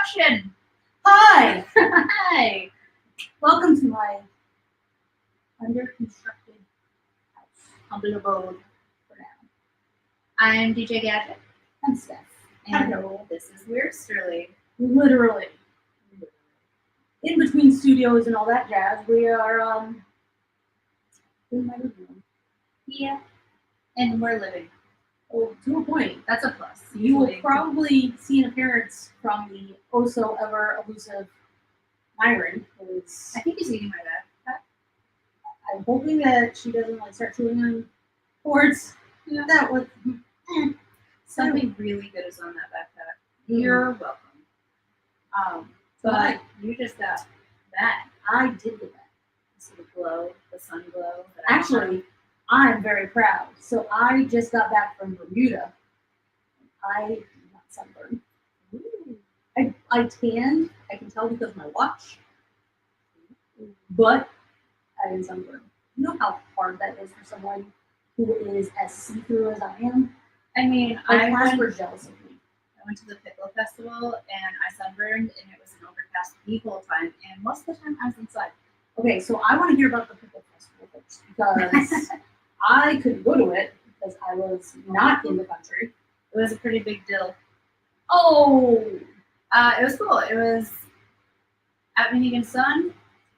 introduction. Hi! Hi. Welcome to my under-constructed house. Humble abode. For now. I'm DJ Gadget. I'm Steph. And Hello. this is Weirdsterly. Literally. In between studios and all that jazz, we are in my living room. Yeah. And we're living. Oh, to a point. That's a plus. You will Usually. probably see an appearance from the oh so ever elusive Myron, who's I think he's eating my backpack. I'm hoping that she doesn't like start chewing on cords. Yeah. That was Something really good is on that backpack. Mm. You're welcome. But Right. you just got that. I did get that. See the glow, the sun glow. that Actually, I'm very proud. So I just got back from Bermuda. I not sunburned. Ooh. I tanned. I can tell because of my watch. But I didn't sunburn. You know how hard that is for someone who is as see-through as I am? I mean, My I class went were jealous of me. to the pickle festival and I sunburned and it was an overcast the whole time and most of the time I was inside. Okay, so I want to hear about the pickle festival first because I couldn't go to it because I was not in the country. It was a pretty big deal. Oh, It was cool. It was at Minigan Sun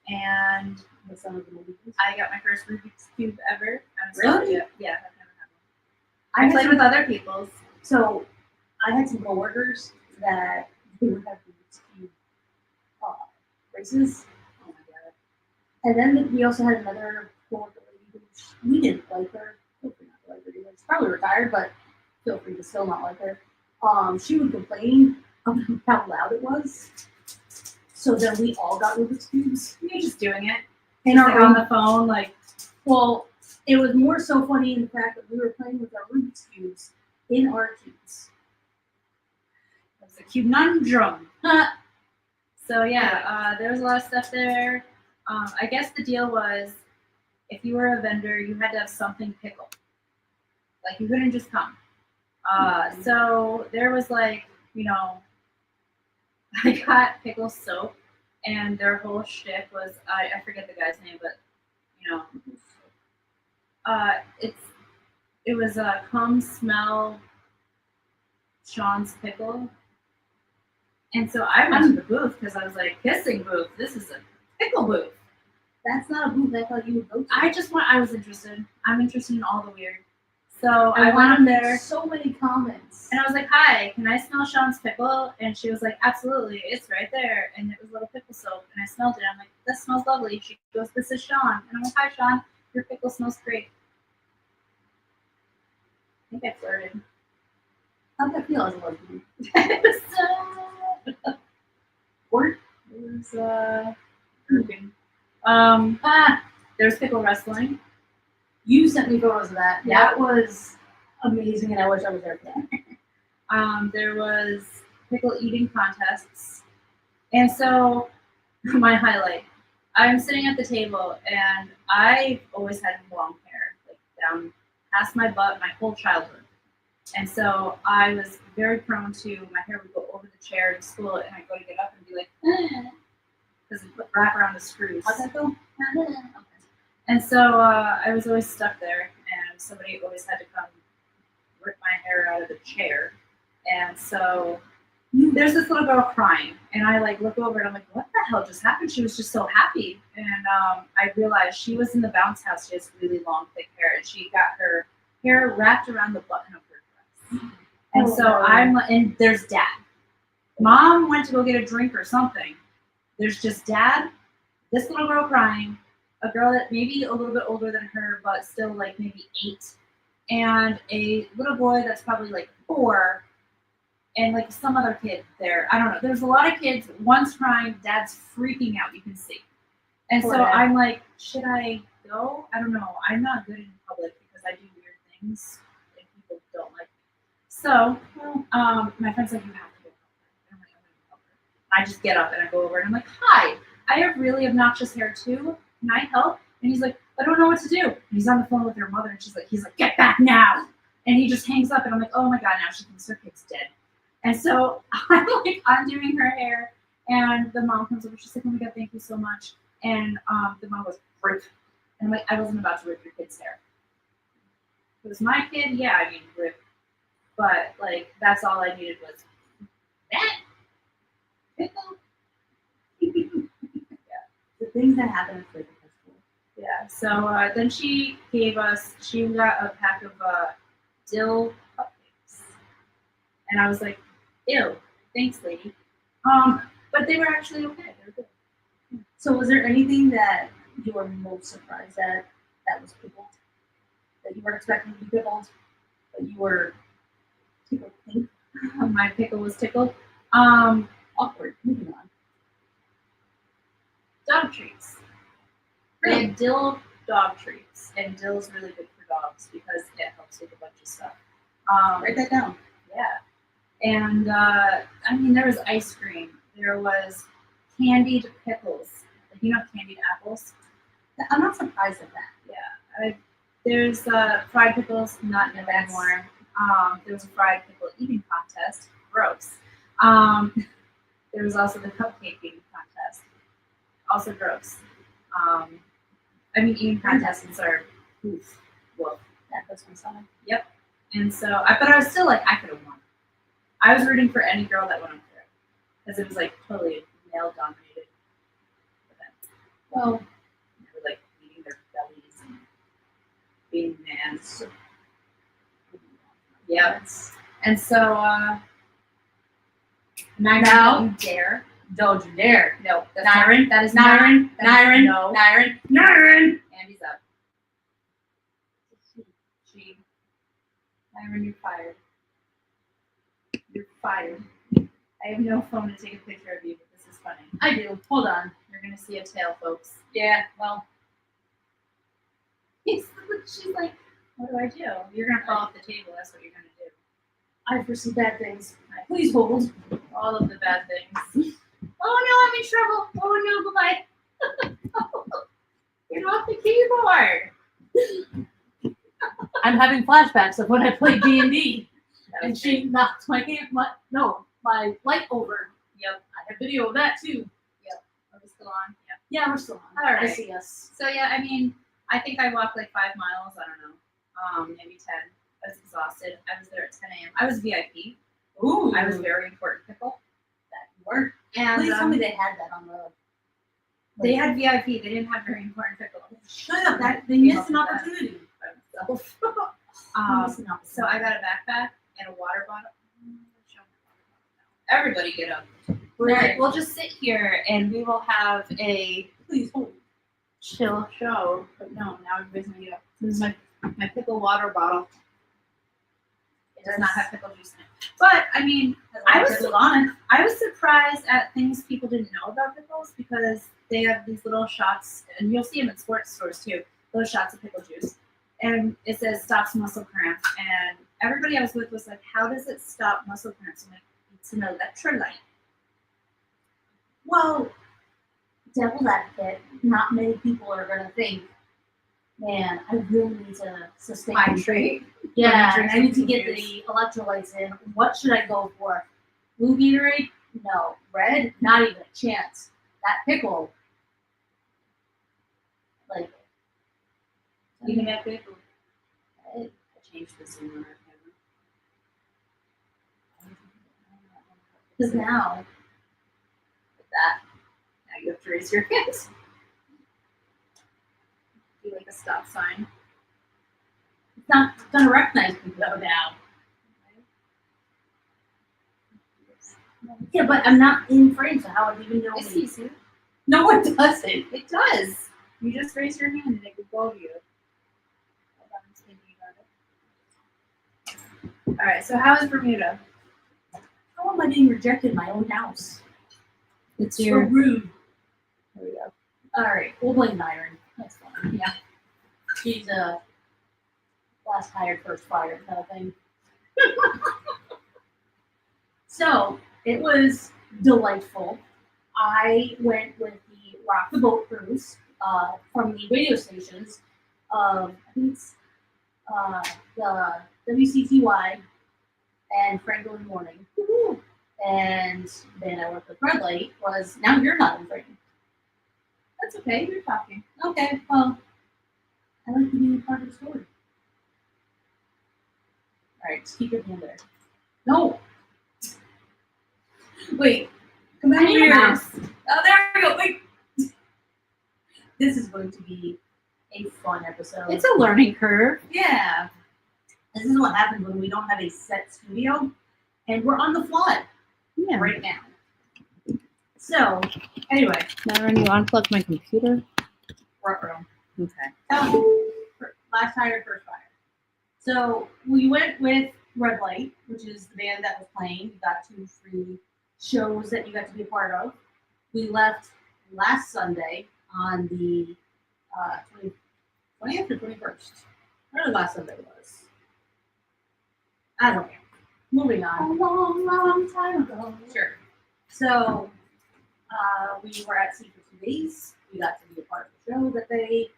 and the son of the movie. I got my first Rubik's Cube ever. Really? Yeah, I've never had one. I played with other people's. So I had some coworkers that they would have Rubik's Cube races. Oh my god. And then we also had another coworker lady who we didn't like her. Feel free not to like her either. She's probably retired, but feel free to still not like her. She would complain about how loud it was. So then we all got Rubik's Cubes. You're just doing it. And Like on the phone, like well, it was more so funny in the fact that we were playing with our Rubik's Cubes in arcades. it was a conundrum. So yeah, there was a lot of stuff there. I guess the deal was if you were a vendor, you had to have something pickled. Like you couldn't just come. So there was like, I got pickle soap, and their whole shtick was I forget the guy's name, but it was come smell Sean's pickle, and so I went to the booth because I was like kissing booth. This is a pickle booth. That's not a booth I thought you would go to. I was interested. I'm interested in all the weird. So I went up there. So many comments. And I was like, hi, can I smell Sean's pickle? And she was like, absolutely, it's right there. And it was little pickle soap. And I smelled it. I'm like, this smells lovely. She goes, this is Sean. And I'm like, hi, Sean. Your pickle smells great. I think I flirted. How'd that feel as a lesbian? It was so... Or It was, grouping. There's pickle wrestling. you sent me photos of that. Yeah. That was amazing, and I wish I was there for that. There was pickle eating contests. And so, my highlight, I'm sitting at the table, and I always had long hair, like down past my butt my whole childhood. And so I was very prone to, my hair would go over the chair in school, and I'd go to get up and be like, because it would wrap around the screws. How'd that go? Okay. And so I was always stuck there, and somebody always had to come rip my hair out of the chair. And so there's this little girl crying, and I like look over and I'm like, what the hell just happened? She was just so happy. And I realized she was in the bounce house. She has really long, thick hair, and she got her hair wrapped around the button of her dress. And so and there's dad. Mom went to go get a drink or something. There's just dad, this little girl crying, a girl that maybe a little bit older than her, but still like maybe 8, and a little boy that's probably like 4, and like some other kid there. I don't know. There's a lot of kids. One's crying, dad's freaking out. You can see. And so I'm like, should I go? I don't know. I'm not good in public because I do weird things and people don't like me. So my friend's like, you have to go. And I'm like, I'm going to help her. I just get up and I go over and I'm like, hi, I have really obnoxious hair too. Can I help? And he's like, I don't know what to do. And he's on the phone with her mother, and he's like, get back now. And he just hangs up, and I'm like, oh my god, now she thinks her kid's dead. And so I'm like undoing her hair, and the mom comes over. She's like, "Oh my god, thank you so much." And the mom goes, "Rip," and I'm like, "I wasn't about to rip your kid's hair. If it was my kid, yeah, I mean rip, but like that's all I needed was that pickle." The things that happen at flavor festival. Yeah. So then she got a pack of dill cupcakes, and I was like, "Ew, thanks, lady." But they were actually okay. They were good. So was there anything that you were most surprised at that was pickled? That you weren't expecting to be pickled, but you were tickled pink? My pickle was tickled. Awkward. Moving on. Dog treats. They had dill dog treats, and dill is really good for dogs because it helps with a bunch of stuff. Write that down. Yeah. And I mean, there was ice cream. There was candied pickles. Like, you know, candied apples. I'm not surprised at that. Yeah. There's fried pickles, not anymore. There was a fried pickle eating contest. Gross. There was also the cupcake eating contest. Also gross. I mean, eating contests are oof, woof. That hurts my stomach. Yep. And so, but I was still like, I could have won. I was rooting for any girl that went up there because it was like totally male-dominated event. Well, they were like beating their bellies and being mans. Yeah. And so, Now, don't you dare. Don't you dare. No, that's Nyrin, that is Nyrin, not, that is Nyrin, no. Nyrin. Andy's up. She. Nyrin, you're fired. You're fired. I have no phone to take a picture of you, but this is funny. I do. Hold on. You're gonna see a tail, folks. Yeah, well. She's like, what do I do? You're gonna fall off the table. That's what you're gonna do. I foresee bad things. Please hold. All of the bad things. Oh no, I'm in trouble. Oh no, bye-bye. Get off the keyboard. I'm having flashbacks of when I played D&D and she knocked my light over. Yep. I have video of that too. Are we still on? Yep. Yeah, we're still on. All right. I see us. So yeah, I mean, I think I walked like 5 miles. I don't know, maybe 10. I was exhausted. I was there at 10 a.m. I was VIP. Ooh. I was very important pickle. That you were. And Please tell me they had that on the. they had VIP. They didn't have very important pickle. Shut up! That they missed an opportunity. By myself. So I got a backpack and a water bottle. Everybody get up. We'll just sit here and we will have a Please hold. chill show. But no, now everybody's gonna get up. This is my pickle water bottle. It does not have pickle juice in it. But I mean, I was surprised at things people didn't know about pickles because they have these little shots, and you'll see them in sports stores too. Those shots of pickle juice, and it says stops muscle cramps. And everybody I was with was like, "How does it stop muscle cramps?" I'm like, "It's an electrolyte." Well, devil's advocate, not many people are gonna think, man, I really need to sustain Hydrate. Yeah, Drink I need to some get juice. the electrolytes in. What should I go for? Blue Gatorade? No. Red? Not even a chance. That pickle. Like, You can have pickle. I Change the zoom on our camera. because now, With that, now you have to raise your hands. Do like a stop sign. it's not gonna recognize people now. Yeah, but I'm not in frame, so how would you even know It me? sees you. No, it doesn't. It does. You just raise your hand and it will go to you. Hold on, I'm thinking about it. All right. So how is Bermuda? How am I being rejected in my own house? It's So rude. There we go. All right, we'll blame Nyrin. That's fine. Yeah. She's a last hired, first fired kind of thing. So it was delightful. I went with the Rock the Boat cruise from the radio stations. I think it's the WCTY and Frank in the morning. Woo-hoo. And then I went with red light was now you're not in Frank. That's okay. You're talking. Okay, well, I like to be a part of the story. All right, just keep your hand there. No. Wait. Come I back need a here. mouse. Oh, there we go. Wait. This is going to be a fun episode. It's a learning curve. Yeah. This is what happens when we don't have a set studio and we're on the fly Yeah. right now. So, anyway, Now when you unplug my computer. ruh-roh. Okay. So, last hire, first fire. So, we went with Red Light, which is the band that was playing. You got 2 free shows that you got to be a part of. We left last Sunday on the 20th or 21st. Whatever last Sunday was. I don't know. Moving on. A long, long time ago. Sure. So we were at sea for 2 days. We got to be a part of the show that they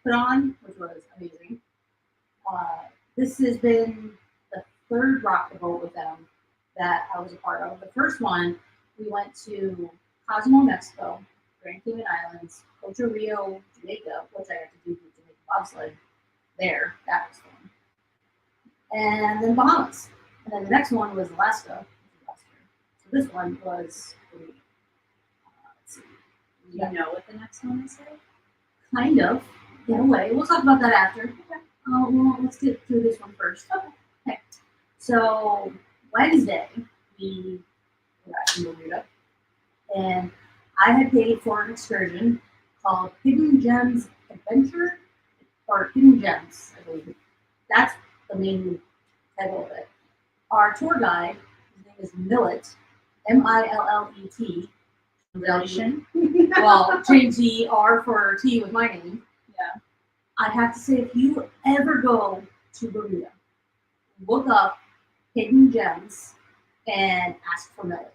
put on, which was amazing. This has been the 3rd rock the boat with them that I was a part of. The first one, we went to Cozumel, Mexico, Grand Cayman Islands, Ocho Rio, Jamaica, which I got to do the Jamaica bobsled there. That was fun. And then Bahamas. And then the next one was Alaska. So this one was, let's see. Do you know what the next one is? Kind of, in a way. We'll talk about that after. Okay. Well, let's get through this one first. Okay. So Wednesday, we were at Bermuda, and I had paid for an excursion called Hidden Gems Adventure, or Hidden Gems, I believe. That's the main title of it. Our tour guide, his name is Millet, Millet. Relation. Well, change the R for T with my name. Yeah. I have to say, if you ever go to Bermuda, look up Hidden Gems and ask for Millet.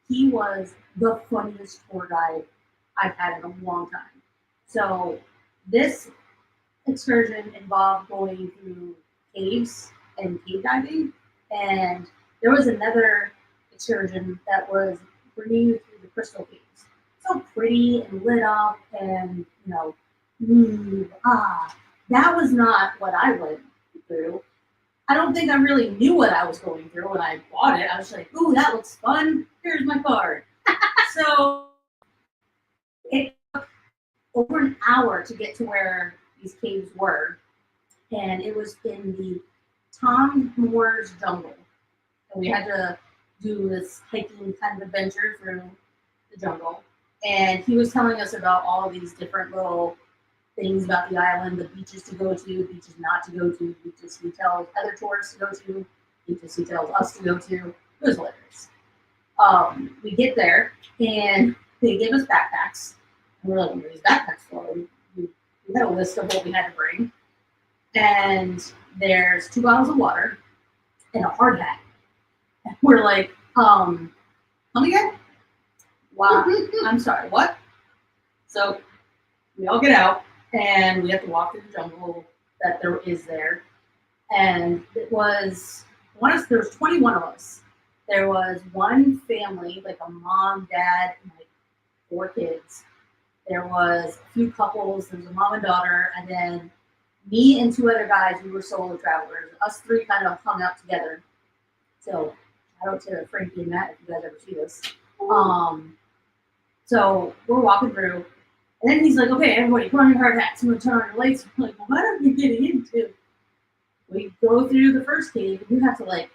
He was the funniest tour guide I've had in a long time. So this excursion involved going through caves and cave diving, and there was another excursion that was bringing you through the crystal caves. So pretty and lit up, and that was not what I went through. I don't think I really knew what I was going through when I bought it. I was like, "Ooh, that looks fun. Here's my card." So it took over an hour to get to where these caves were, and it was in the Tom Moore's jungle, and we had to do this hiking kind of adventure through the jungle. And he was telling us about all these different little things about the island, the beaches to go to, beaches not to go to, beaches he tells other tourists to go to, beaches he tells us to go to. It was hilarious. We get there, and they give us backpacks. And we're like, what are these backpacks for? We had a list of what we had to bring. And there's 2 bottles of water and a hard hat. And we're like, come again? Wow. I'm sorry, what? So we all get out, and we have to walk through the jungle that there is there. And it was, there was 21 of us. There was one family, like a mom, dad, and like 4 kids. There was a few couples. There was a mom and daughter, and then me and 2 other guys. We were solo travelers. Us 3 kind of hung out together. So shout out to Frankie and Matt if you guys ever see this. So we're walking through, and then he's like, "Okay, everybody, put on your hard hats. I'm gonna turn on your lights." I'm like, well, "What are we getting into?" We go through the first cave, and you have to like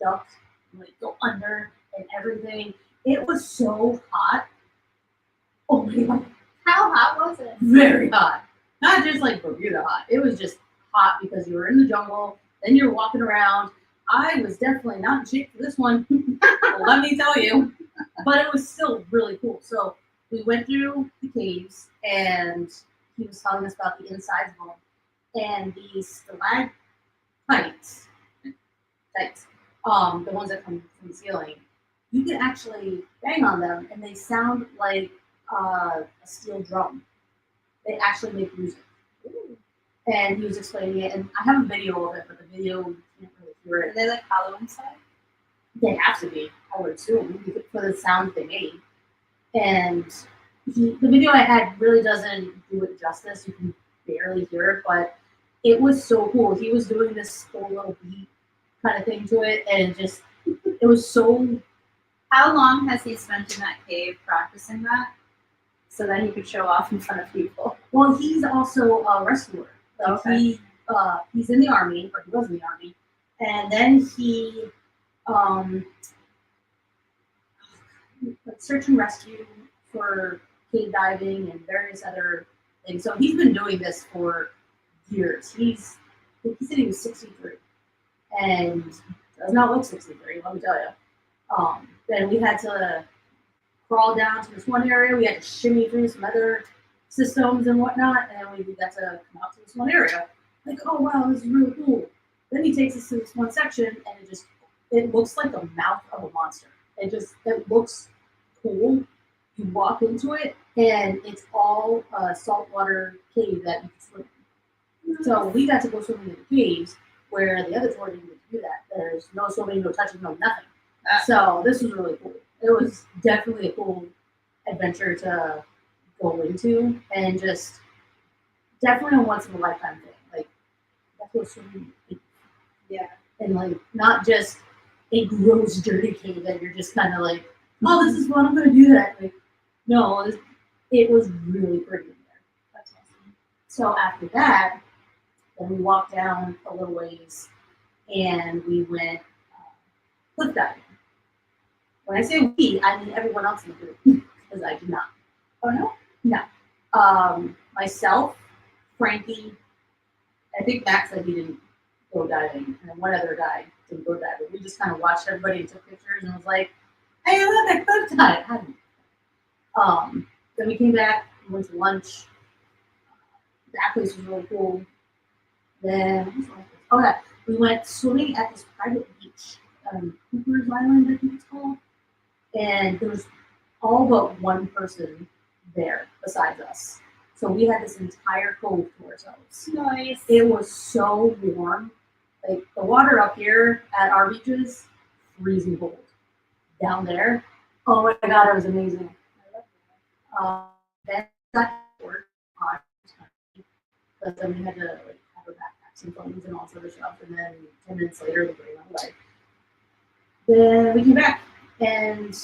duck, and, like go under, and everything. It was so hot. Oh my god! How hot was it? Very hot. Not just like Bermuda hot. It was just hot because you were in the jungle. Then you're walking around. I was definitely not in shape for this one. Let me tell you. But it was still really cool. So we went through the caves, and he was telling us about the insides of them. And these stalactites, the ones that come from the ceiling, you can actually bang on them, and they sound like a steel drum. They actually make music. Ooh. And he was explaining it, and I have a video of it, but the video you can't really hear it. Are they like hollow inside? They have to be, I would assume, for the sound they made. And the video I had really doesn't do it justice. You can barely hear it, but it was so cool. He was doing this whole little beat kind of thing to it, and it was so. How long has he spent in that cave practicing that? So that he could show off in front of people. Well, he's also a rescuer. Like Okay. He's in the army, or he was in the army, and then he um, like search and rescue for cave diving and various other things. So he's been doing this for years. He said he was 63, and does not look 63. Let me tell you. Then we had to crawl down to this one area. We had to shimmy through some other systems and whatnot, and then we got to come out to this one area. Like, oh wow, this is really cool. Then he takes us to this one section, and it looks like the mouth of a monster. It looks cool. You walk into it, and it's all a saltwater cave that you can swim in. So we got to go swimming in the caves where the other tour didn't get to do that. There's no swimming, no touching, no nothing. So this was really cool. It was definitely a cool adventure to go into, and just definitely a once in a lifetime thing. Like that's what swimming is. Yeah. And like not just a gross dirty cave that you're just kind of like, oh, this is fun, I'm gonna do that. Like, no, it was really pretty in there. That's awesome. So after that, then we walked down a little ways, and we went cliff diving. When I say we, I mean everyone else in the group, because I did not. Oh no? No. Myself, Frankie, I think Max said he didn't go diving, and then one other guy didn't go diving. We just kind of watched everybody and took pictures, and was like, "Hey, look, I cliff dive." Then we came back, we went to lunch. That place was really cool. Then, oh yeah, we went swimming at this private beach, Cooper's Island, I think it's called. And there was all but one person there besides us. So we had this entire cove to ourselves. Nice. It was so warm. Like the water up here at our beaches, freezing cold. Down there, oh my god, it was amazing. Then got to work on time, but then we had to like have our backpacks and phones and all sorts of stuff. And then 10 minutes later, the day went away. Then we came back, and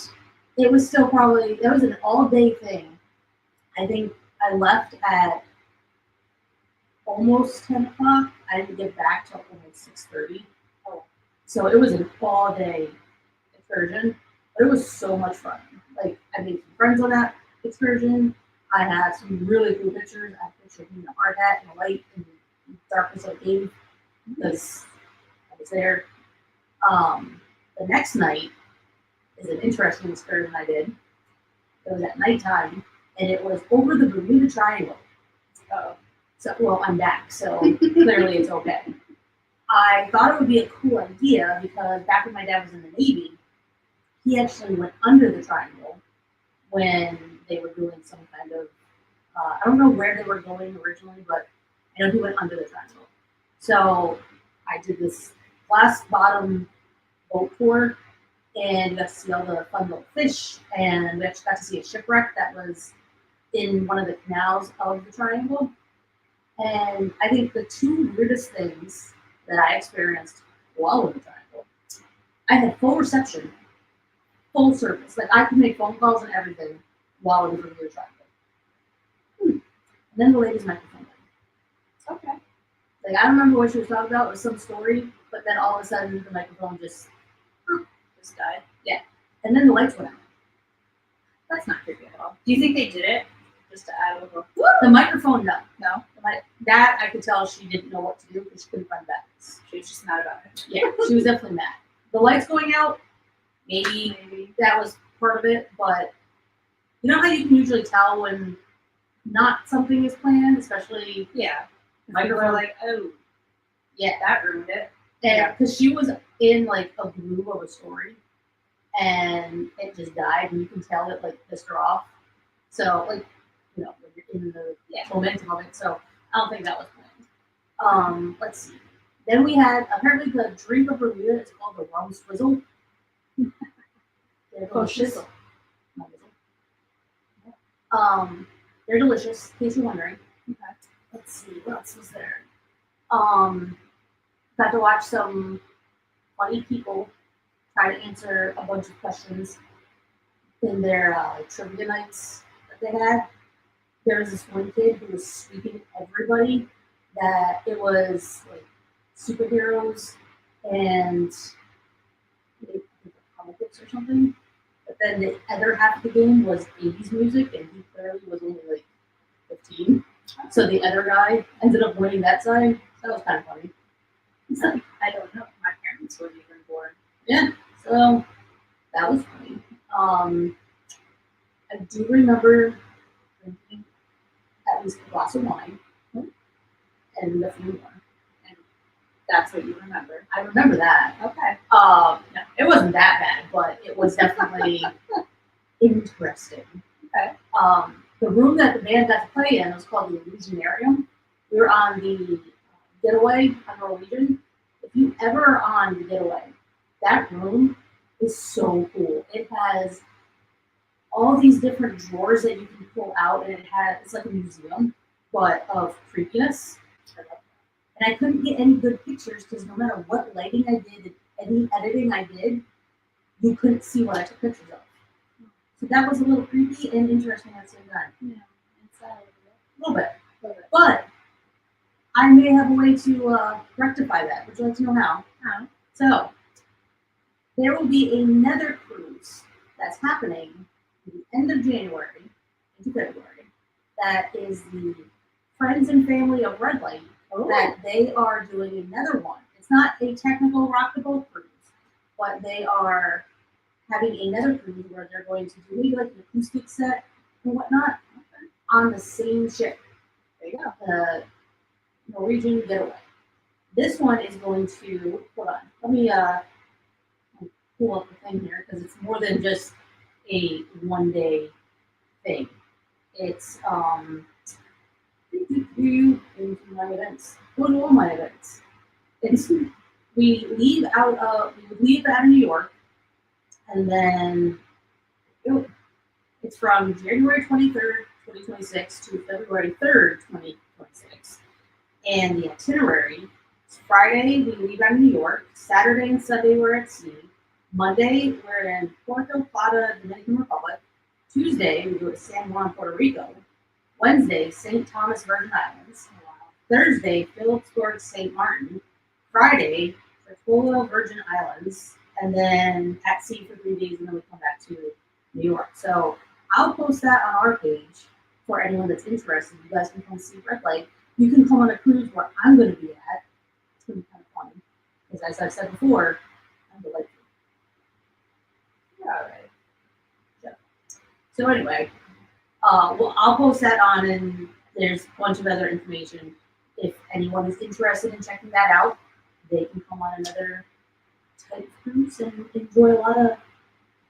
it was still it was an all day thing. I think I left at almost 10 o'clock. I didn't get back till almost 6:30. So it was an all day excursion, but it was so much fun. Like I made some friends on that excursion. I had some really cool pictures. I pictured me in a hard hat and a light in the darkness of the cave because I was there. The next night is an interesting excursion I did. It was at nighttime, and it was over the Bermuda Triangle. So, well, I'm back, so clearly it's okay. I thought it would be a cool idea because back when my dad was in the Navy, he actually went under the triangle when they were doing some kind of, I don't know where they were going originally, but I know he went under the triangle. So I did this glass bottom boat tour, and we got to see all the fun little fish, and we actually got to see a shipwreck that was in one of the canals of the triangle. And I think the two weirdest things that I experienced while in the triangle, I had full reception, full service. Like I could make phone calls and everything while in the Bermuda Triangle. And then the lady's microphone died. Okay. Like I don't remember what she was talking about. It was some story, but then all of a sudden the microphone just died. Yeah. And then the lights went out. That's not creepy at all. Do you think they did it just to add a little? The microphone, no. No. That I could tell she didn't know what to do because she couldn't find batteries. She was just mad about it. Yeah, she was definitely mad. The lights going out, maybe that was part of it, but you know how you can usually tell when not something is planned, especially Yeah. microphone. People are like, oh, Yeah, that ruined it. and because she was in like a groove of a story, and it just died, and you can tell it like pissed her off. So like, you know, when you're in the momentum of it. So I don't think that was planned. Let's see. Then we had apparently the drink of Bermuda is called the rum swizzle. They're Oh, delicious. shizzle. They're delicious, in case you're wondering. Okay. Let's see, what else was there? Got to watch some funny people try to answer a bunch of questions in their trivia nights that they had. There was this one kid who was sweeping everybody that it was like superheroes and maybe comic books or something. But then the other half of the game was 80s music, and he clearly was only like 15. So the other guy ended up winning that side. That was kind of funny. I don't know. My parents weren't even born. Yeah, so that was funny. I do remember drinking at least a glass of wine and a few more. That's what you remember. I remember that. Okay. No, it wasn't that bad, but it was definitely interesting. Okay. The room that the band got to play in was called the Illusionarium. We were on the Getaway on Norwegian. If you ever are on the Getaway, that room is so cool. It has all these different drawers that you can pull out, and it's like a museum, but of creepiness. And I couldn't get any good pictures because no matter what lighting I did, any editing I did, you couldn't see what I took pictures of. So that was a little creepy and interesting at the same time. Yeah. Inside A little bit. But I may have a way to rectify that. Would you like to know how? How? So there will be another cruise that's happening at the end of January into February. That is the Friends and Family of Red Light. That they are doing another one. It's not a technical rock the boat cruise, but they are having another cruise where they're going to do maybe like an acoustic set and whatnot on the same ship. There you go. The Norwegian Getaway. This one is going to hold on. Let me pull up the thing here because it's more than just a 1 day thing. It's into my events. Go to all my events. We leave out of New York, and then it's from January 23rd, 2026 to February 3rd, 2026. And the itinerary is Friday we leave out of New York, Saturday and Sunday we're at sea, Monday we're in Puerto Plata, Dominican Republic, Tuesday we go to San Juan, Puerto Rico, Wednesday, St. Thomas, Virgin Islands. Thursday, Phillipsburg, St. Martin. Friday, Tortola, Virgin Islands. And then at sea for 3 days, and then we come back to New York. So I'll post that on our page for anyone that's interested. You guys can come see Red Light. You can come on a cruise where I'm going to be at. It's going to be kind of fun. Because as I've said before, I'm delightful. Yeah, all right. Yeah. So anyway, well, I'll post that on, and there's a bunch of other information. If anyone is interested in checking that out, they can come on another type cruise and enjoy a lot of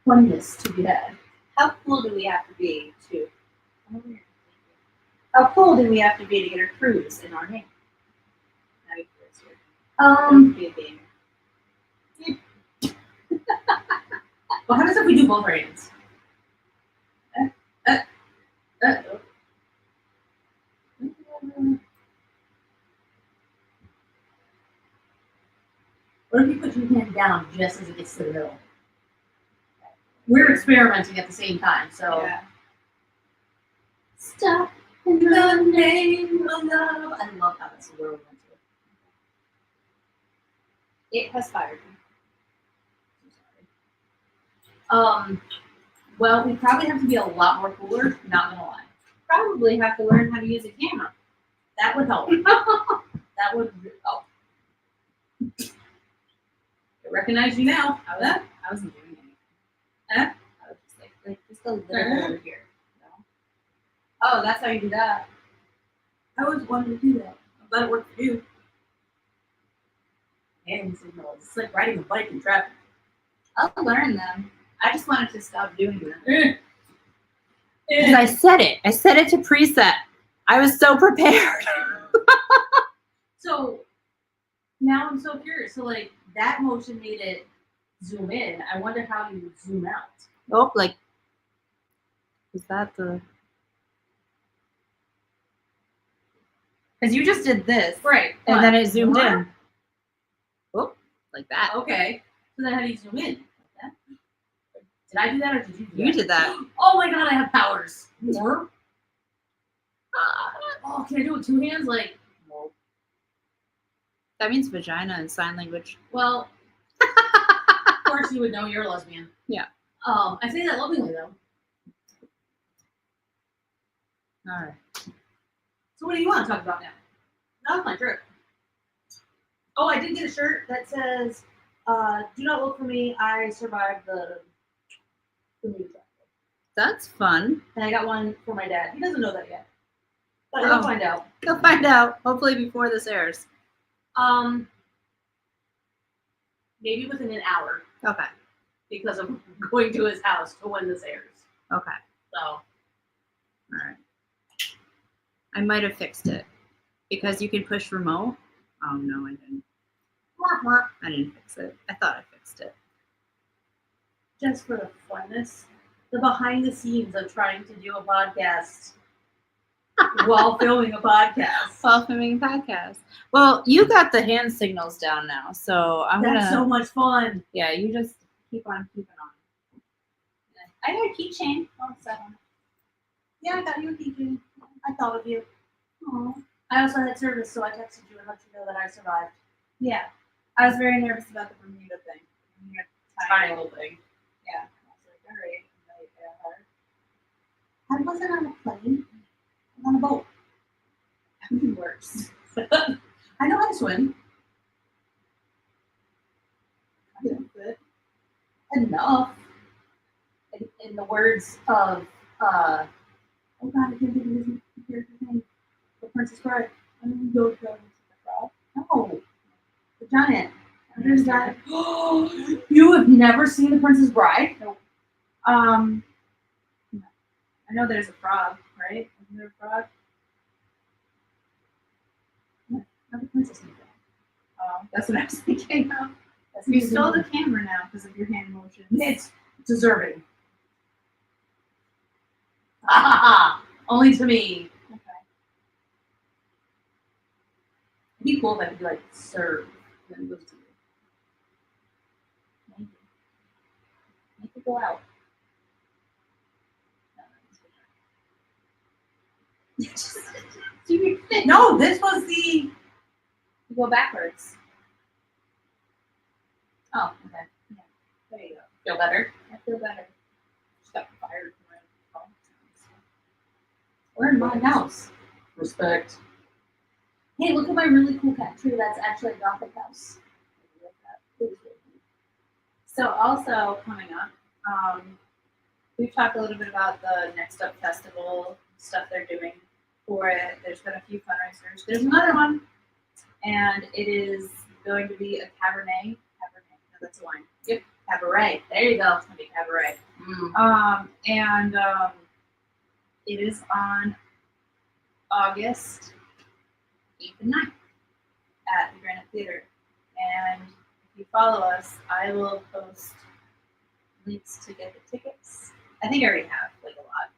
funness to be had. How cool do we have to be to? How cool do we have to be to get a cruise in our name? Be a gamer. Well, how does if we do both ratings? What if you put your hand down just as it gets to the middle? We're experimenting at the same time, so. Yeah. Stop in the name of love. I love how that's the word we went to. It has fired me. Well, we probably have to be a lot more cooler, not gonna lie. Probably have to learn how to use a camera. That would help. That would help. I recognize you now. How that? I wasn't doing anything. Huh? I was just like just a little bit over here. No? Oh, that's how you do that. I always wanted to do that. I'm glad it worked for you. Hand signals. It's like riding a bike in traffic. I'll learn them. I just wanted to stop doing them. Because I said it. I said it to preset. I was so prepared. So now I'm so curious. So like that motion made it zoom in. I wonder how you zoom out. Oh, like, is that the? Because you just did this, Right. and what? then it zoomed More? in. Oh, like that. Okay. So then how do you zoom in? Like that? Did I do that or did you do You that? did that. Oh my god, I have powers. More? Oh, can I do it with two hands? Like, no. That means vagina in sign language. Well, of course you would know you're a lesbian. Yeah. I say that lovingly though. All right. So what do you want to talk about now? That's my trip. Oh, I did get a shirt that says, "Do not look for me. I survived the news." That's fun. And I got one for my dad. He doesn't know that yet, but Oh. he'll find out. You'll find out hopefully before this airs. Maybe within an hour Okay. because I'm going to his house to when this airs. Okay. So All right. I might have fixed it because you can push remote. Oh no, I didn't. I didn't fix it. I thought I fixed it. just for the funness, the behind the scenes of trying to do a podcast while filming a podcast. While filming a podcast. Well, you got the hand signals down now, so I'm That's gonna. so much fun. Yeah, you just keep on keeping on. I got a keychain. Oh, seven. Yeah, I got you a keychain. I thought of you. Aww. I also had service, so I texted you and let you know that I survived. Yeah. I was very nervous about the Bermuda thing. Bermuda Tiny little thing. Yeah. I was like, all right. I wasn't on a plane. I was on a boat. That would be worse. I know how to swim. Enough. In the words of, oh god, I can't think of his character's name. The Princess Bride. I mean, go to the frog. No. The giant. There's that. You have never seen The Princess Bride? No. I know there's a frog, right? Isn't there a frog? Not the princess in the frog. That's what I was thinking of. That's You the stole movie. the camera now because of your hand motions. It's deserving. Only to me. Okay. It'd be cool if I could be like, serve, and then move to you. Thank you. Make it go out. Do your thing. No, this was the. You go backwards. Oh, okay. There you go. Feel better? I feel better. Just got fired from my phone. We're in my house. Respect. Hey, look at my really cool cat tree. That's actually a Gothic house. So also coming up, we've talked a little bit about the Next Up Festival stuff they're doing for it. There's been a few fundraisers. There's another one, and it is going to be a Cabernet. No, that's a wine. Yep, Cabaret. There you go. It's gonna be Cabaret. It is on August 8th and 9th at the Granite Theater. And if you follow us, I will post links to get the tickets. I think I already have like a lot.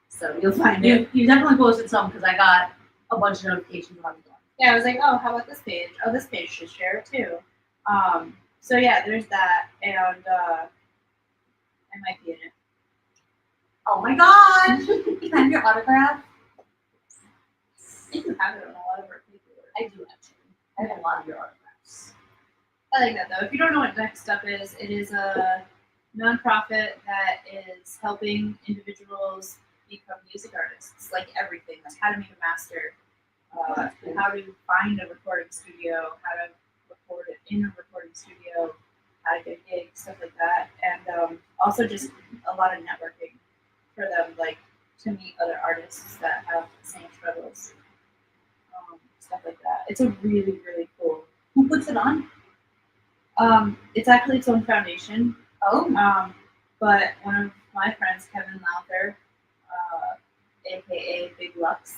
So you'll find it. You definitely posted some because I got a bunch of notifications about it. Yeah, I was like, oh, how about this page? Oh, this page should share it too. So yeah, there's that, and I might be in it. Oh my god! Can I have your autograph? I think you have it on a lot of our people. I do actually. I have a lot of your autographs. I like that though. If you don't know what Next Up is, it is a nonprofit that is helping individuals become music artists, like everything, like how to make a master, how to find a recording studio, how to record it in a recording studio, how to get gigs, stuff like that, and also just a lot of networking for them, like to meet other artists that have the same struggles, stuff like that. It's a really, really cool. Who puts it on? It's actually its own foundation. Oh. But one of my friends, Kevin Lowther, aka Big Lux,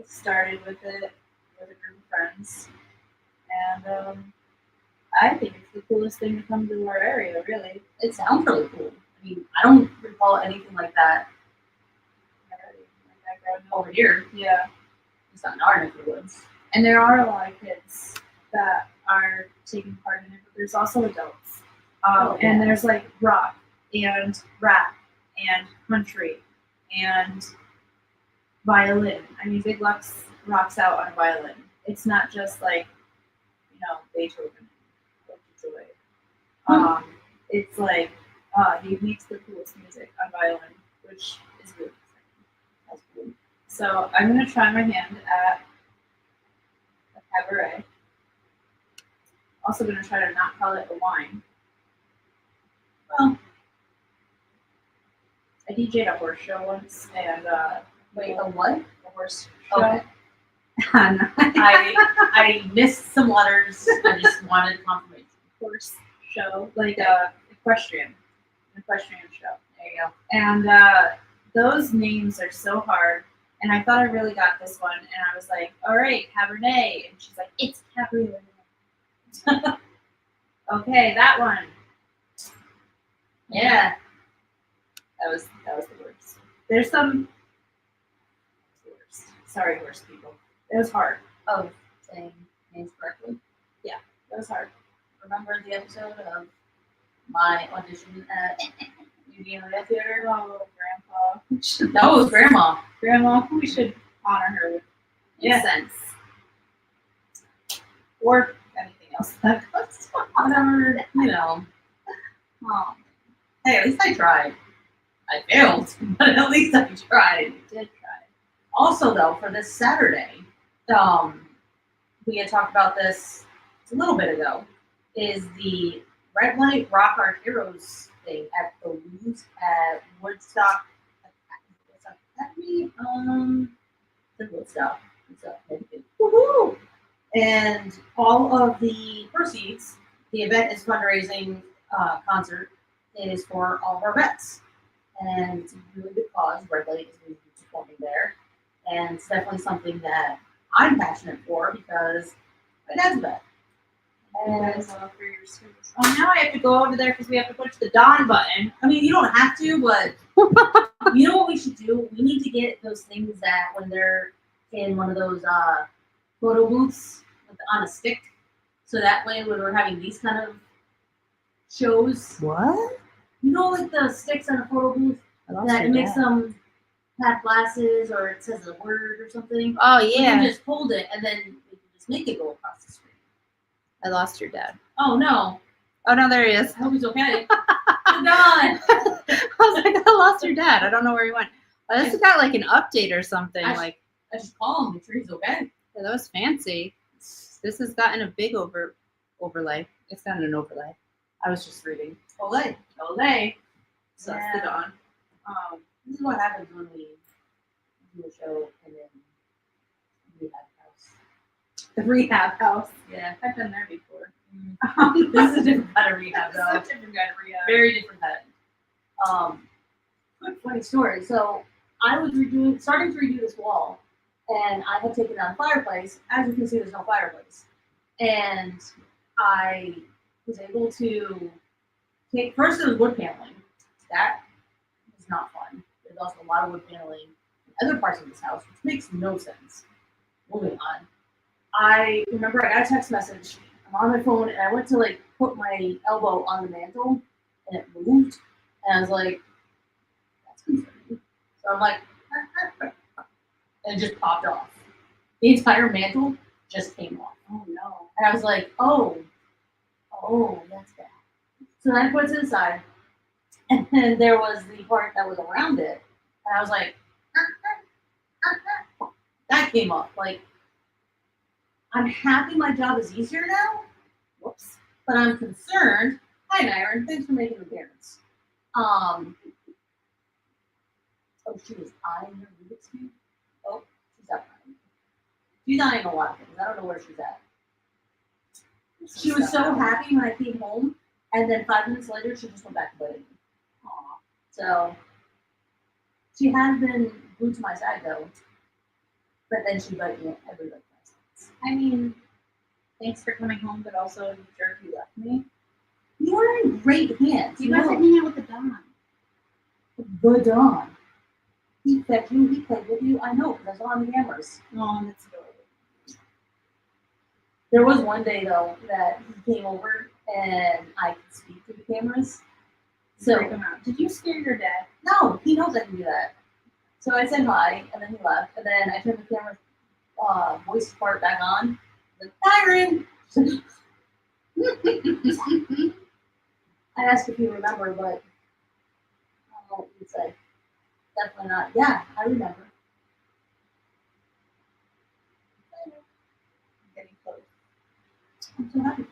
started with it with a group of friends, and I think it's the coolest thing to come to our area, really. It sounds really cool. I mean, I don't recall anything like that over here. Yeah. It's not in our neck of the woods. And there are a lot of kids that are taking part in it, but there's also adults. And there's like rock and rap and country and violin. I mean, Big Lux rocks out on a violin. It's not just like, Beethoven and away. It's like he makes the coolest music on violin, which is really exciting. That's cool. So I'm gonna try my hand at a cabaret. Also gonna try to not call it a wine. Well, I DJ'd a horse show once, and Wait, a what? a horse show. Okay. I missed some letters. I just wanted confirmation. Horse show, like equestrian show. There you go. And those names are so hard. And I thought I really got this one, and I was like, "All right, Cabernet," and she's like, "It's Cabernet." Okay, that one. Yeah. That was the worst. There's some. The worst. Sorry, worst people. It was hard. Oh, saying names correctly. It was hard. Remember the episode of my audition at Museum Theater? Oh, Grandpa. That was Grandma. Grandma, we should honor her with incense. Or anything else that goes on. Whatever, Hey, at least I tried. I failed, but at least I tried. You did try. Also, though, for this Saturday, we had talked about this a little bit ago, is the Red Light Rock Our Heroes thing at the Louvre at Woodstock Academy. The Woodstock. Woohoo! And all of the proceeds, the event is fundraising concert, is for all of our vets. And it's a really good cause. Red Light is going to be performing there. And it's definitely something that I'm passionate for because my dad's a vet. And For your service. Oh, now I have to go over there because we have to push the Dawn button. I mean, you don't have to, but you know what we should do? We need to get those things that when they're in one of those photo booths on a stick. So that way when we're having these kind of shows, What? you know, like the sticks on a photo booth that it makes them have glasses or it says a word or something. Oh You yeah, can just hold it and then we can just make it go across the screen. I lost your dad. Oh no. Oh no, there he is. I hope he's okay. God. I was like, I lost your dad. I don't know where he went. This has got like an update or something. I should call him, make sure he's okay. Yeah, that was fancy. This has gotten a big overlay. It's gotten an overlay. I was just reading. Olay. Olay. So Yeah. that's the Dawn. This is what happens when we do a show and then we have a house. The rehab house. Yeah. I've been there before. This is a different kind of rehab This is though. a different kind of rehab. Very different kind. Quick funny story. So I was starting to redo this wall, and I had taken down the fireplace. As you can see, there's no fireplace, and I was able to take. First, it was wood paneling. That was not fun. There's also a lot of wood paneling in other parts of this house, which makes no sense. Moving on. I remember I got a text message. I'm on my phone, and I went to like put my elbow on the mantle, and it moved, and I was like, "That's concerning." So I'm like, and it just popped off. The entire mantle just came off. Oh no. And I was like, oh, that's bad. So then I put it to the side, and then there was the part that was around it, and I was like, that came off. Like, I'm happy my job is easier now. Whoops. But I'm concerned. Hi, Myron. Thanks for making an appearance. Oh, she was eyeing her Rubik's Cube. Oh, she's up. She's eyeing a lot of things. I don't know where she's at. She was so happy when I came home, and then 5 minutes later, she just went back to bed. Aw. So, she has been glued to my side, though. But then she bit me every like 5 seconds. I mean, thanks for coming home, but also you jerk, you left me. You were in great hands. You guys know, are hanging out with the Don. the Don. He fed you. He played with you. I know because I saw on the cameras. Oh, that's adorable. There was one day though that he came over and I could speak to the cameras. Freak So him out. Did you scare your dad? no, he knows I can do that. So I said hi, and then he left, and then I turned the camera voice part back on. Like, Byron! I asked if you remember, but I don't know what you'd say. Definitely not. Yeah, I remember. I'm getting close. I'm so happy for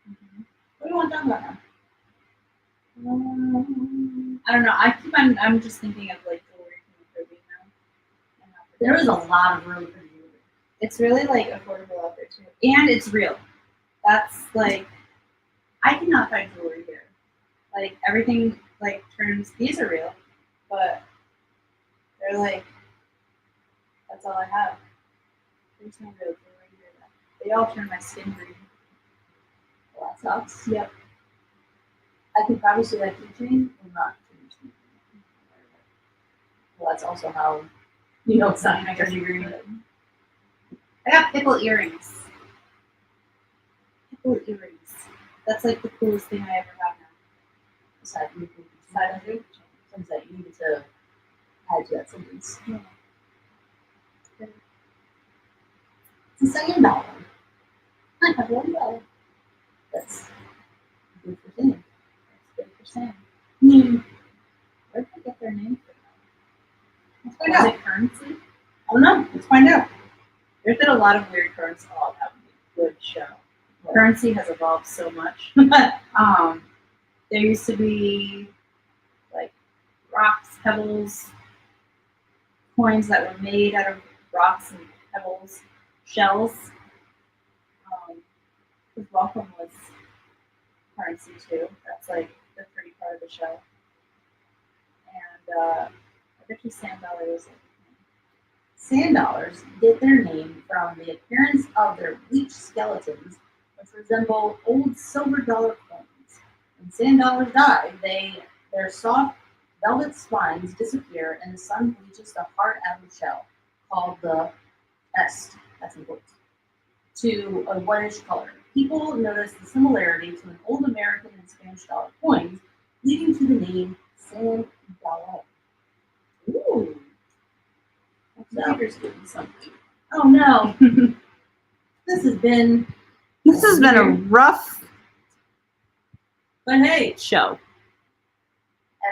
you. What do you want to talk about now? I don't know. I'm just thinking of like jewelry from the Caribbean now. And how There is a lot of really pretty jewelry. it's really like affordable out there too, and it's real. That's like I cannot find jewelry here. Like everything like turns. These are real, but they're like that's all I have. There's no real jewelry here. They all turn my skin green. Well, that sucks. Yep. I could probably see that keychain and not change. Well, that's also how you know it's not I turning green. I got pickle earrings. Pickle earrings. That's like the coolest thing I ever have now. Aside from the Side of it. things that you needed to add to that sentence. Yeah. It's a $2. I have $1. That's good for saying. That's good for saying. Hmm. Where did they get their name from? Let's find Was out. it currency? I don't know. Let's find out. There's been a lot of weird currency. Oh, that would be a good show. Right. Currency has evolved so much. There used to be like rocks, pebbles, coins that were made out of rocks and pebbles, shells. Because welcome was currency too. That's like the pretty part of the show. And I bet you Sand Dollar was like Sand dollars get their name from the appearance of their bleached skeletons, which resemble old silver dollar coins. When sand dollars die, their soft velvet spines disappear and the sun bleaches the heart out of the shell, called the est, that's in quotes, to a whitish color. People noticed the similarity to an old American and Spanish dollar coins, leading to the name sand dollar. Ooh. the computer's doing something. Oh no. This has been, This has been a rough but hey, show.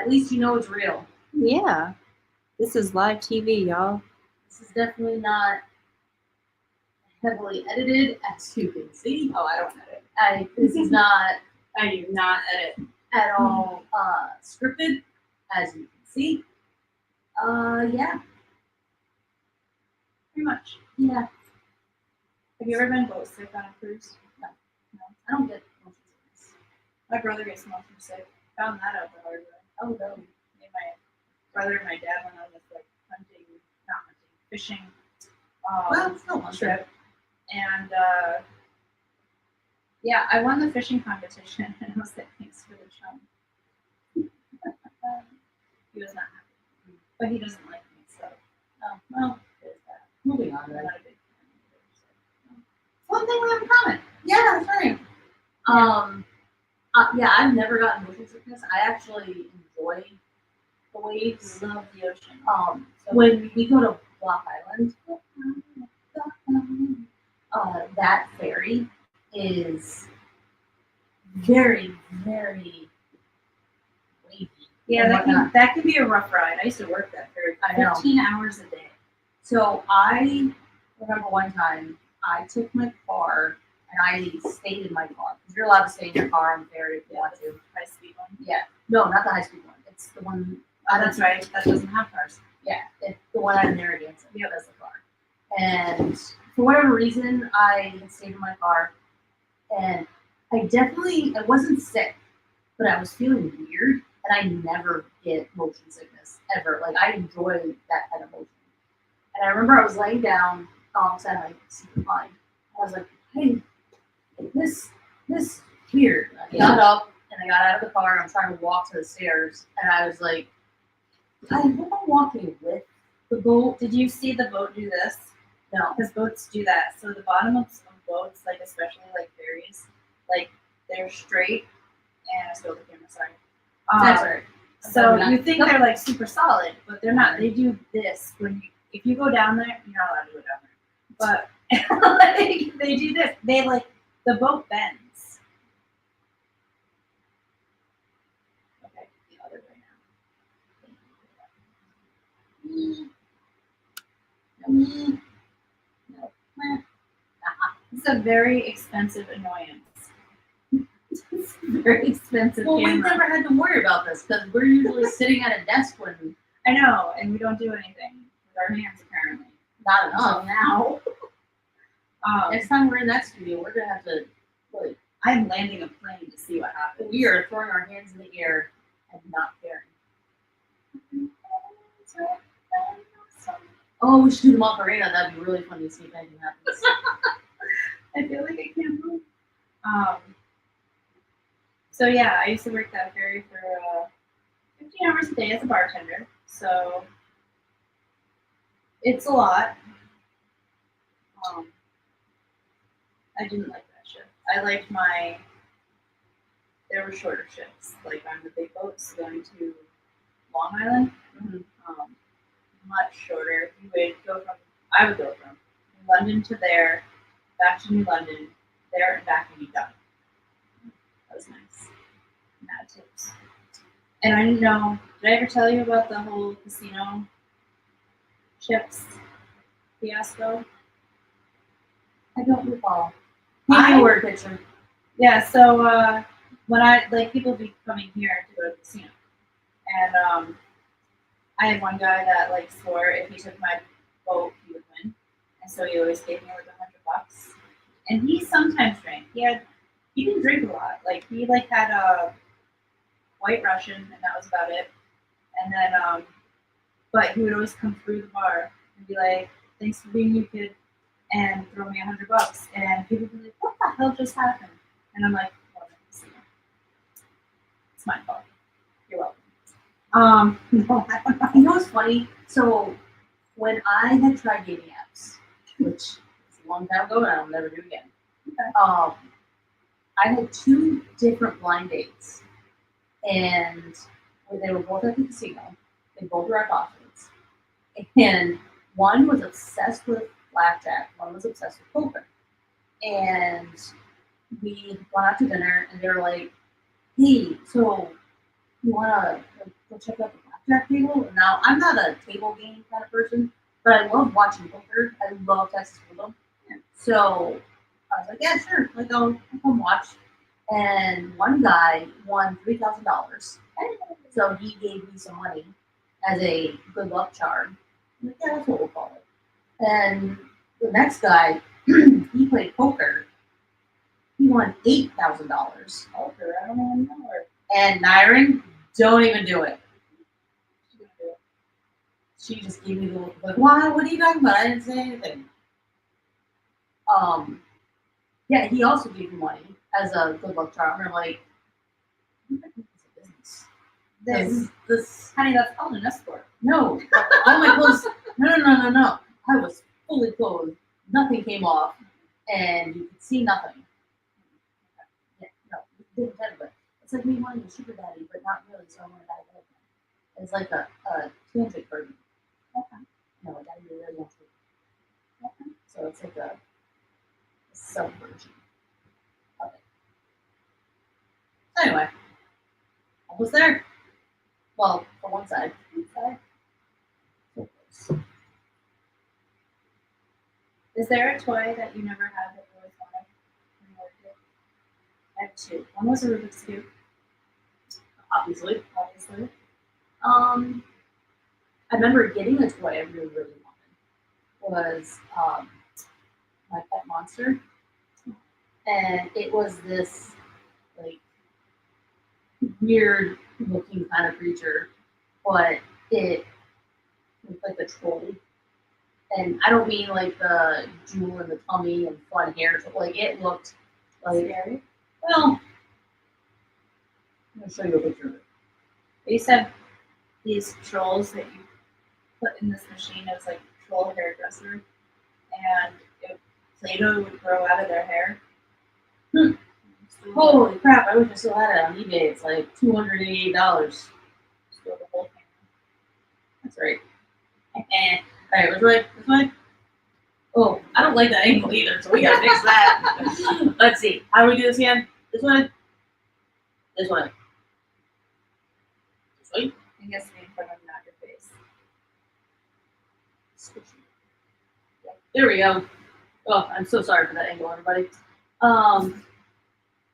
at least you know it's real. Yeah. This is live TV, y'all. This is definitely not heavily edited, as you can see. Oh, I don't edit. This is not I do not edit. at all scripted, as you can see. Yeah, Pretty much. yeah. Have you ever been boat sick on a cruise? No, I don't get motion sickness. My brother gets motion sick. Found that out the hard way. Oh no. Me and my brother and my dad went on this like hunting, not hunting, fishing Well, it's still one trip. And yeah, I won the fishing competition and I was like, thanks for the chum. He was not happy. But he doesn't like me, so Oh, well, there's that. moving on I'm then. not a big fan either. So. One thing we have in common. Yeah, that's right. Yeah, I've never gotten motion sickness. I actually enjoy the waves. Love the ocean. So when we go to Block Island, that ferry is very, very wavy. Yeah, and that whatnot. can be a rough ride. I used to work that for I know. 15 hours a day. So I remember one time I took my car and I stayed in my car because you're allowed to stay in your car on the ferry if you want to. High speed one. Yeah, no, not the high speed one. It's the one. Oh, that's right. That doesn't have cars. Yeah, it's the one out of Narragansett. Yeah, that's the car. And for whatever reason, I had stayed in my car, and I wasn't sick, but I was feeling weird, and I never get motion sickness ever. Like I enjoy that kind of motion. And I remember I was laying down alongside my seat line. I was like, hey, this weird. I got up and I got out of the car and I'm trying to walk to the stairs and I was like, I hope I'm walking with the boat. Did you see the boat do this? No. Because boats do that. So the bottom of some boats, like especially like ferries, like they're straight. And I stole the camera. Sorry. That's right. So Okay, you think nope. they're like super solid, but they're not. They do this when if you go down there, you're not allowed to go down there. But like, they do this. They like the boat bends. Okay, the other way now. No. It's a very expensive annoyance. It's a very expensive Well, camera. we've never had to worry about this because we're usually sitting at a desk when I know, and we don't do anything with our hands apparently. not Until enough. now. Next time we're in that studio, we're gonna have to like I'm landing a plane to see what happens. we are throwing our hands in the air and not caring. Oh, we should do the Macarena. That'd be really fun to see if anything happens. I feel like I can't move. So yeah, I used to work that ferry for 15 hours a day as a bartender. So it's a lot. I didn't like that shift. I liked there were shorter shifts, like on the big boats going to Long Island. Much shorter. I would go from London to there, back to New London, there and back, and be done. That was nice. Mad tips. And I didn't know. Did I ever tell you about the whole casino chips fiasco? I don't recall. I- Paint me a word picture. Yeah. So when people would be coming here to go to the casino, and I had one guy that like swore if he took my boat he would win, and so he always gave me like $100. And he sometimes drank. He didn't drink a lot. Like he like had a White Russian, and that was about it. And then but he would always come through the bar and be like, "Thanks for being you, kid," and throw me $100. And people would be like, "What the hell just happened?" And I'm like, "Well, it's my fault. You're welcome." No, I don't know. You know what's funny? So when I had tried dating apps, which is a long time ago and I'll never do again. Okay. I had 2 different blind dates, and they were both at the casino. They both were at Boston's, and one was obsessed with blackjack, one was obsessed with poker. And we went out to dinner, and they were like, "Hey, so you wanna go check out the blackjack table?" And now I'm not a table game kind of person, but I love watching poker. I love Texas Hold'em. So I was like, "Yeah, sure. Like, I'll come watch." And one guy won $3,000. So he gave me some money as a good luck charm. I'm like, yeah, that's what we'll call it. And the next guy, he played poker. He won $8,000. Poker, I don't even know her. And Nyron, don't even do it. She just gave me the look like, why? What are you talking about? I didn't say anything. Yeah, he also gave me money as a good luck charm. And I'm like, this, Honey, that's called an escort. no, all my clothes, no. I was fully clothed. Nothing came off, and you could see nothing. Yeah, no, it didn't tell you, but it's like me wanting a sugar daddy, but not really, so I want to die with him. It's like a tantric version. Okay. No, a daddy really wants to. Okay. So it's like a subversion of it. Anyway, almost there. Well, for one side. So close. Is there a toy that you never had that you always wanted when you were a kid? I have 2. One was a Rubik's Cube, Obviously. obviously. I remember getting a toy I really, really wanted was my pet monster. And it was this like weird looking kind of creature, but it looked like a troll. And I don't mean like the jewel in the tummy and fun hair, but like it looked Like, Scary. well, I'm gonna show you a picture of it. They used to have these trolls that you put in this machine. It was like troll hairdresser, and Play-Doh would grow out of their hair. Holy crap! I wish I still had it on eBay. It's like $288. Steal the whole thing. That's right. And all right, which way? This way? Oh, I don't like that angle either, so we gotta fix that. Let's see. How do we do this again? This way? This way. This way? I guess me in front of not your face. There we go. Oh, I'm so sorry for that angle, everybody.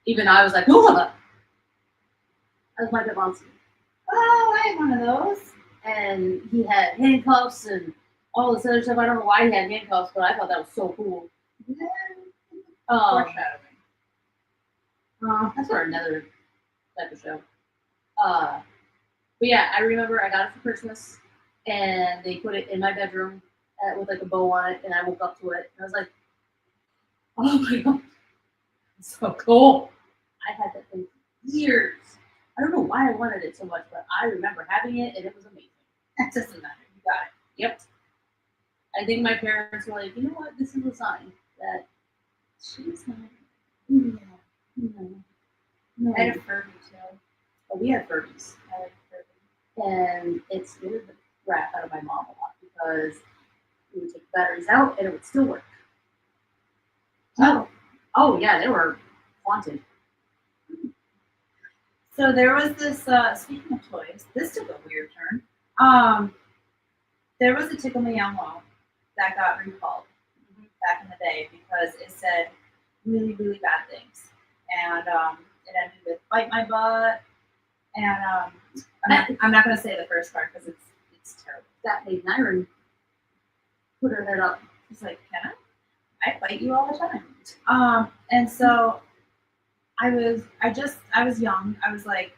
Even I was like, oh, that was my monster. Oh, I had one of those. And he had handcuffs and all this other stuff. I don't know why he had handcuffs, but I thought that was so cool. Foreshadowing. That's for another type of show. But yeah, I remember I got it for Christmas, and they put it in my bedroom with like a bow on it, and I woke up to it, and I was like, oh my god, it's so cool. I had that thing for years. I don't know why I wanted it so much, but I remember having it, and it was amazing. That doesn't matter. You got it. Yep. I think my parents were like, you know what, this is a sign that she's not. No. I had a Furby too. But we had Furbies. I like Furby. And it scared the crap out of my mom a lot because we would take the batteries out and it would still work. Oh yeah, they were haunted. So there was this. Speaking of toys, this took a weird turn. There was a Tickle Me Elmo that got recalled back in the day because it said really, really bad things, and it ended with "bite my butt," and I'm not going to say the first part because it's terrible. That made Nyron put her head up. She's like, "Can I bite you all the time?" And so I was young. I was like,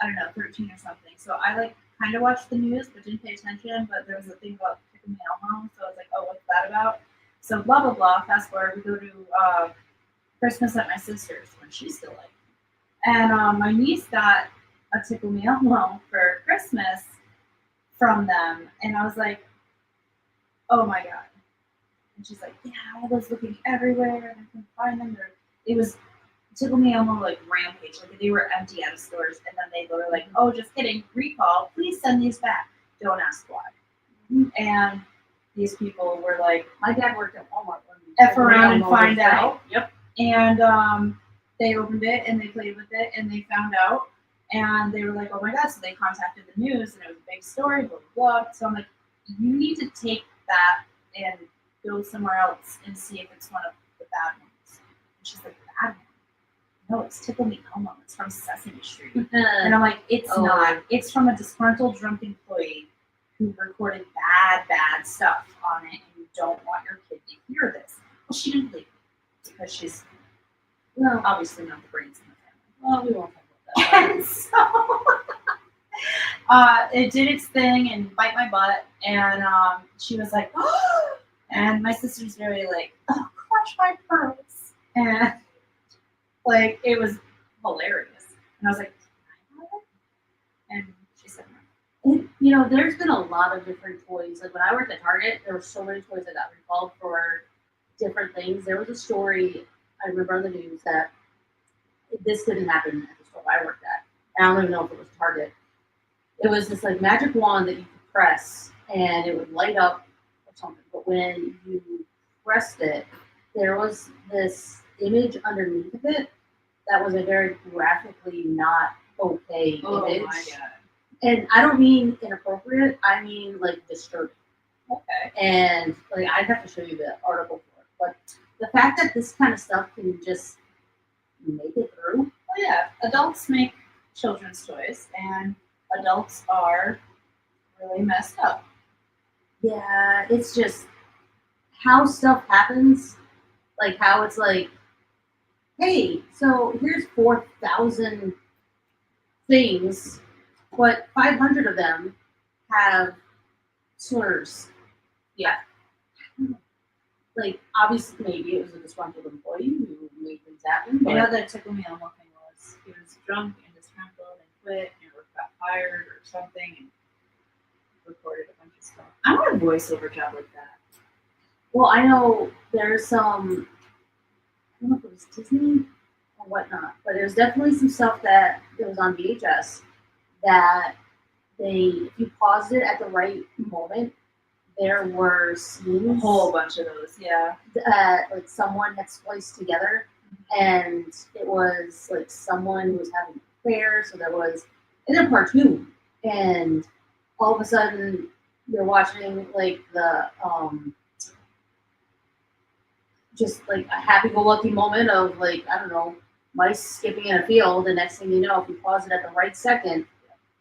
I don't know, 13 or something. So I like kind of watched the news but didn't pay attention. But there was a thing about Tickle Me Elmo, so I was like, oh, what's that about? So blah blah blah. Fast forward, we go to Christmas at my sister's when she's still like, and my niece got a Tickle Me Elmo for Christmas from them, and I was like, oh my god. And she's like, yeah, I was looking everywhere and I couldn't find them. It was Tickle Me Elmo like rampage, like they were empty out of stores, and then they were like, oh, just kidding, recall, please send these back. Don't ask why. And these people were like, My dad worked at Walmart. F around and find out. Yep. And they opened it and they played with it and they found out, and they were like, oh my god. So they contacted the news and it was a big story, blah blah blah. So I'm like, you need to take that and go somewhere else and see if it's one of the bad ones. And she's like, bad one? No, it's Tickle Me Elmo. It's from Sesame Street. And I'm like, it's not. It's from a disgruntled drunk employee who recorded bad stuff on it, and you don't want your kid to hear this. Well, she didn't leave because she's obviously not the brains in the family. Well, we won't talk about that. And so it did its thing and bite my butt, and she was like, oh! And my sister's very like, oh, clutch my pearls, and like it was hilarious. And I was like, can I have it? And she said no. And, you know, there's been a lot of different toys. Like when I worked at Target, there were so many toys that got recalled for different things. There was a story I remember on the news that this didn't happen at the store I worked at. I don't even know if it was Target. It was this like magic wand that you could press and it would light up or something. But when you pressed it, there was this image underneath of it that was a very graphically not okay image. Oh my god. And I don't mean inappropriate, I mean like disturbing. Okay. And like I'd have to show you the article for it. But the fact that this kind of stuff can just make it through. Well, yeah, adults make children's toys, and adults are really messed up. Yeah, it's just how stuff happens. Like how it's like, hey, so here's 4,000 things, but 500 of them have slurs. Yeah. like obviously maybe it was a disgruntled employee who made things happen. I But know the Tickle Me Elmo thing was he was drunk and disgruntled and quit or got fired or something and recorded a bunch of stuff. I want a voiceover job like that. well, I know there's some. I don't know if it was Disney or whatnot, but there's definitely some stuff that was on VHS that if you paused it at the right moment, there were A scenes whole bunch of those, yeah. that like someone had spliced together, and it was like someone who was having an affair, so there was in a cartoon, and all of a sudden you're watching like the just like a happy-go-lucky moment of like I don't know mice skipping in a field, and next thing you know, if you pause it at the right second,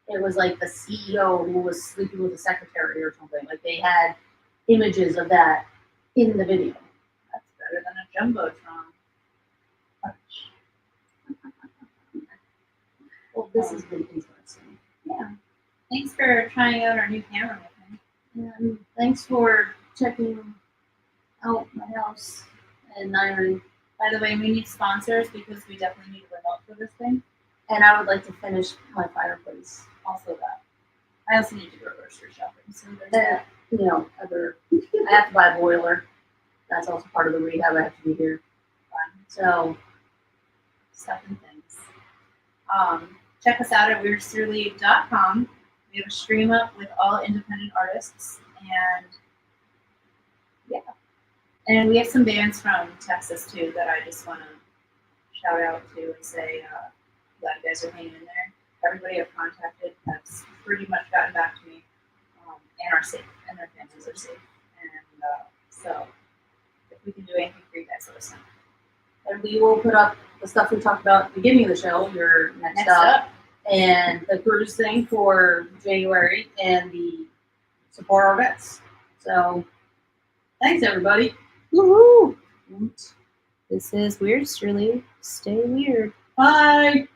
it was like the CEO who was sleeping with a secretary or something. Like they had images of that in the video. That's better than a jumbotron. Well, this has been interesting. Yeah. Thanks for trying out our new camera with me. And thanks for checking out my house and iron. By the way, we need sponsors because we definitely need a remote for this thing. And I would like to finish my fireplace. Also that. I also need to go grocery shopping. So there's And, that. you know, I have to buy a boiler. That's also part of the rehab I have to do here. Fun. So, Stuff and things. Check us out at weirdsterly.com. We have a stream up with all independent artists, and yeah. And we have some bands from Texas too that I just want to shout out to and say, glad you guys are hanging in there. Everybody I've contacted has pretty much gotten back to me and are safe, and their families are safe. And so, if we can do anything for you guys, let us know. and we will put up the stuff we talked about at the beginning of the show, your next up, and the cruise thing for January, and the support our vets. So, thanks everybody. Woohoo! This is Weirdsterly. Stay weird. Bye.